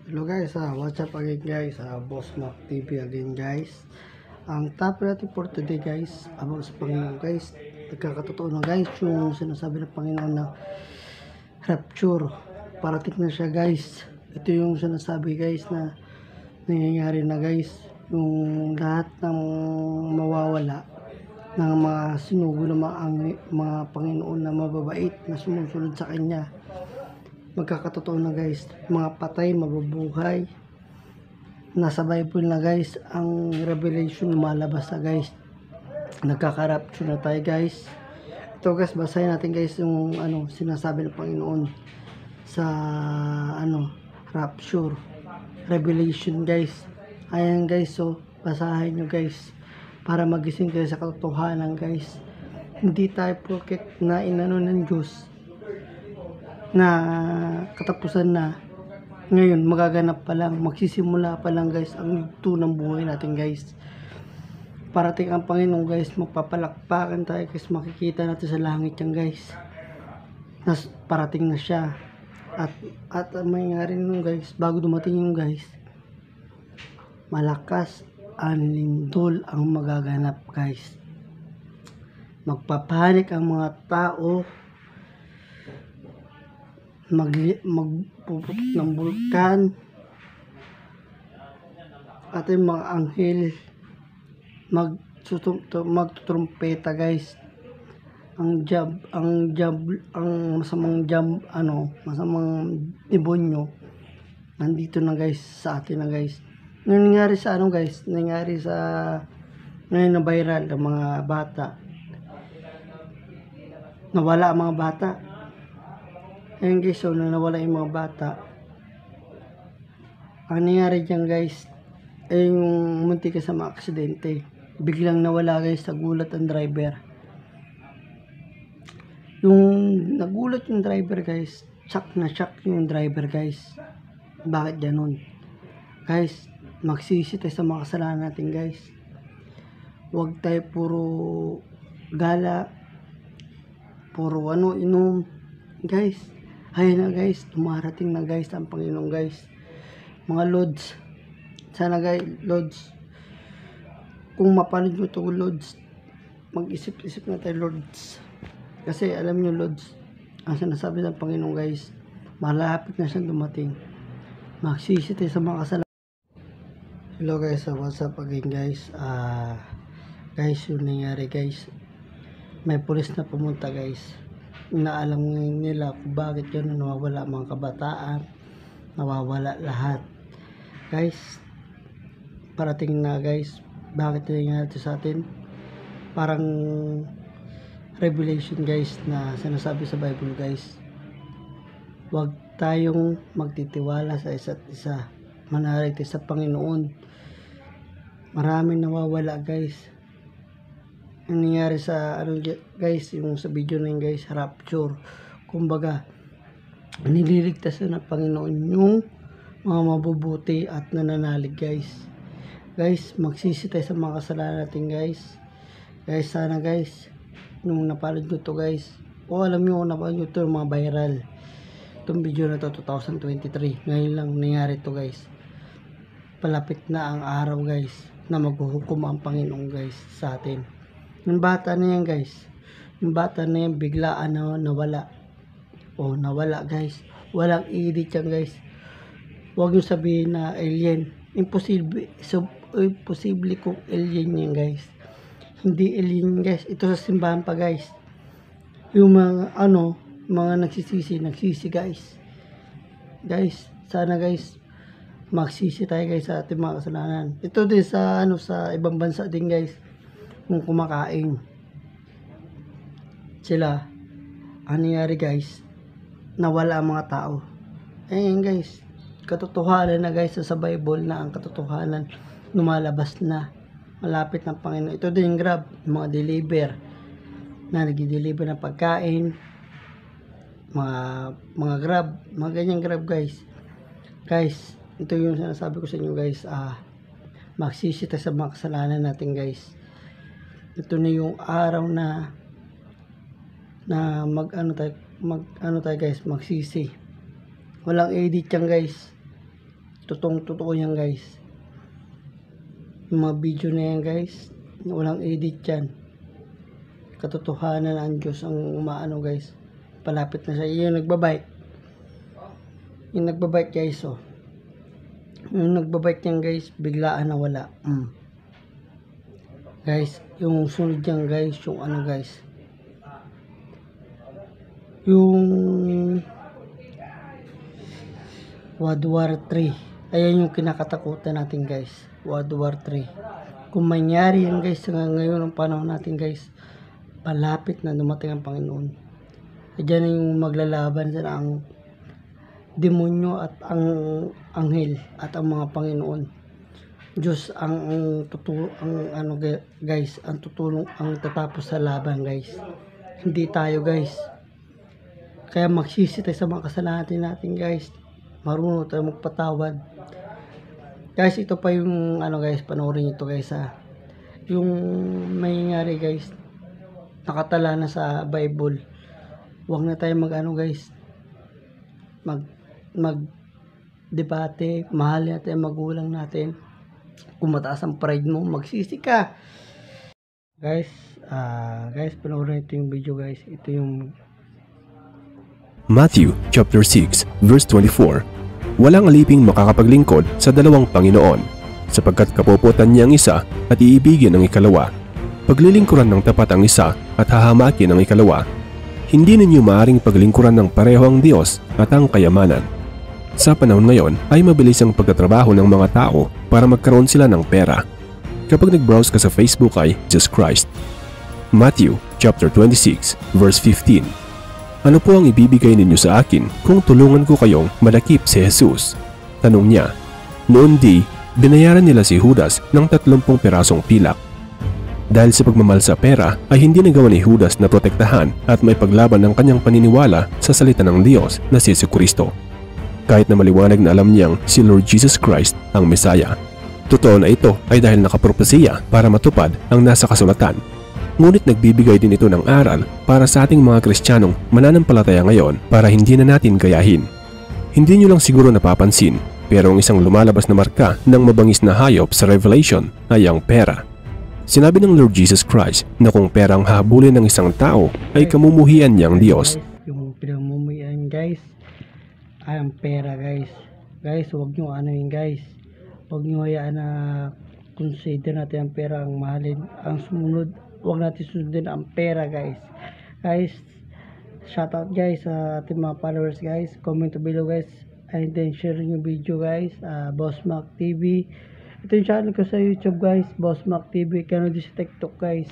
Hello guys, what's up again guys, Boss Mac TV again guys. Ang topic natin for today guys, about sa Panginoon guys. Nagkakatotoo na guys yung sinasabi ng Panginoon na rapture. Parating na siya guys. Ito yung sinasabi guys na nangyayari na guys. Yung lahat ng mawawala ng mga sinugo ng mga Panginoon na mababait na sumusunod sa Kanya. Magkakatotoo na guys, mga patay mabubuhay. Nasa Bible na guys, ang Revelation lumalabas na guys. Nagkaka-rapture na tayo guys. Ito guys, basahin natin guys yung sinasabi ng Panginoon sa rapture, Revelation guys. Ayan guys, so basahin nyo guys para magising kayo sa katotohanan guys. Hindi tayo porket na inano ng Diyos na katapusan na, ngayon magaganap pa lang, magsisimula pa lang guys ang yugto ng buhay natin guys. Parating ang Panginoon guys, magpapalakpakan tayo guys, makikita natin sa langit yan guys, parating na siya. At mayroon nun guys, bago dumating yung guys, malakas ang lindol ang magaganap guys. Magpapanik ang mga tao, magpuputok ng bulkan, at yung mga anghel magtutrumpeta guys. Ang masamang demonyo nandito na guys sa atin na guys. Nangyari sa guys, nangyari sa ngayon na viral ng mga bata, nawala ang mga bata. Ayan guys, so nawala yung mga bata. Ang nangyari dyan guys ay yung muntik sa mga aksidente, biglang nawala guys, sa gulat ang driver. Yung nagulat yung driver guys, shock na shock yung driver guys. Bakit ganun guys? Magsisi tayo sa mga kasalanan natin guys. Huwag tayo puro gala, puro inom guys. Ayun na guys, dumarating na guys ang Panginoon guys. Mga Lods, sana guys, Lods, kung mapanood nyo ito Lods, mag-isip-isip na tayo Lods. Kasi alam nyo Lods, ang sinasabi ng Panginoon guys, malapit na siyang dumating. Magsisi tayo sa mga kasalanan. Hello guys, what's up again guys. Guys, yung nangyari guys, may pulis na pumunta guys. Inaalam nila kung bakit yun nawawala mga kabataan, nawawala lahat guys. Parating na guys, bakit nangyari ito sa atin? Parang Revelation guys na sinasabi sa Bible guys. Huwag tayong magtitiwala sa isa't isa, manalig sa Panginoon. Maraming nawawala guys. Ang nangyari sa guys, yung sa video na yun guys, rapture. Kumbaga, nililigtas na ng Panginoon yung mga mabubuti at nananalig guys. Guys, magsisi tayo sa mga kasalanan natin guys. Guys, sana guys, nung napanood nyo to guys, alam nyo kung napanood nyo to, mga viral. Itong video na to 2023, ngayon lang nangyari to guys. Palapit na ang araw guys na maghuhukom ang Panginoon guys sa atin. Yung bata na yan guys, yung bata na yan biglaan na nawala. Nawala guys, walang edit yan guys. Huwag nyo sabihin na alien, imposible kung alien yan guys. Hindi alien guys, ito sa simbahan pa guys. Yung mga mga nagsisi guys. Guys, sana guys magsisi tayo guys sa ating mga kasalanan. Ito din sa sa ibang bansa din guys, kung kumakain sila, ang nangyari guys, nawala ang mga tao. Ayun guys, katotohanan na guys, sa Bible na ang katotohanan lumalabas na, malapit ng Panginoon. Ito din Grab, mga deliver na nag-deliver ng pagkain, mga Grab, mga ganyang Grab guys. Guys, ito yung sinasabi ko sa inyo guys, magsisi tayo sa mga kasalanan natin guys. Ito na yung araw na mag tayo guys, magsisi. Walang edit yan guys. Totoo yan guys. Yung mga video na yan guys, walang edit yan. Katotohanan ang Diyos ang umaano guys. Palapit na siya. Yung nagbabike. Yung nagbabike guys, oh. Yung nagbabike yan guys, biglaan na wala. Guys, yung sunod yan guys, yung ano guys. Yung World War 3. Ayan yung kinakatakutan natin guys. World War 3. Kung mangyari yan guys, ngayon ang panahon natin guys, palapit na dumating ang Panginoon. Diyan na yung maglalaban sa ang demonyo at ang anghel at ang mga Panginoon. Diyos ang tutulong, ang ano guys, ang tutulong, ang tatapos sa laban guys. Hindi tayo guys. Kaya magsisi tayo sa mga kasalanan natin guys. Marunong tayo magpatawad. Guys, ito pa yung ano guys, panoorin nyo ito guys ha. Yung mangyayari guys, nakatala na sa Bible. Huwag na tayo mag-ano guys, mag debate, mahal natin magulang natin. Kung mataas ang pride mo, magsisi ka. Guys, panoorin ito yung video guys. Ito yung Matthew chapter 6 verse 24. Walang aliping makakapaglingkod sa dalawang Panginoon, sapagkat kapuputan niya ang isa at iibigin ang ikalawa. Paglilingkuran ng tapat ang isa at hahamakin ang ikalawa. Hindi ninyo maaring paglingkuran ng pareho ang Diyos at ang kayamanan. Sa panahon ngayon ay mabilis ang pagtatrabaho ng mga tao para magkaroon sila ng pera. Kapag nag-browse ka sa Facebook ay Jesus Christ. Matthew chapter 26 verse 15. Ano po ang ibibigay ninyo sa akin kung tulungan ko kayong malakip si Jesus? Tanong niya. Noon binayaran nila si Judas ng 30 pirasong pilak. Dahil sa pagmamahal sa pera ay hindi nagawa ni Judas na protektahan at may paglaban ng kanyang paniniwala sa salita ng Diyos na si Jesucristo. Kahit na maliwanag na alam niyang si Lord Jesus Christ ang Mesaya. Totoo na ito ay dahil nakapropesiya para matupad ang nasa kasulatan. Ngunit nagbibigay din ito ng aral para sa ating mga Kristiyanong mananampalataya ngayon para hindi na natin gayahin. Hindi nyo lang siguro napapansin, pero ang isang lumalabas na marka ng mabangis na hayop sa Revelation ay ang pera. Sinabi ng Lord Jesus Christ na kung pera ang habulin ng isang tao ay kamumuhian niyang Diyos. Yung pinamumuhian guys ay ang pera guys. Guys, huwag nyo ano yun guys. Huwag nyo hayaan na consider natin ang pera ang mahalin. Ang sumunod, huwag natin sundin ang pera guys. Guys, shoutout guys sa ating mga followers guys. Comment below guys. And then share yung video guys. Boss Mac TV. Ito yung channel ko sa YouTube guys. Boss Mac TV. Kano din sa TikTok guys.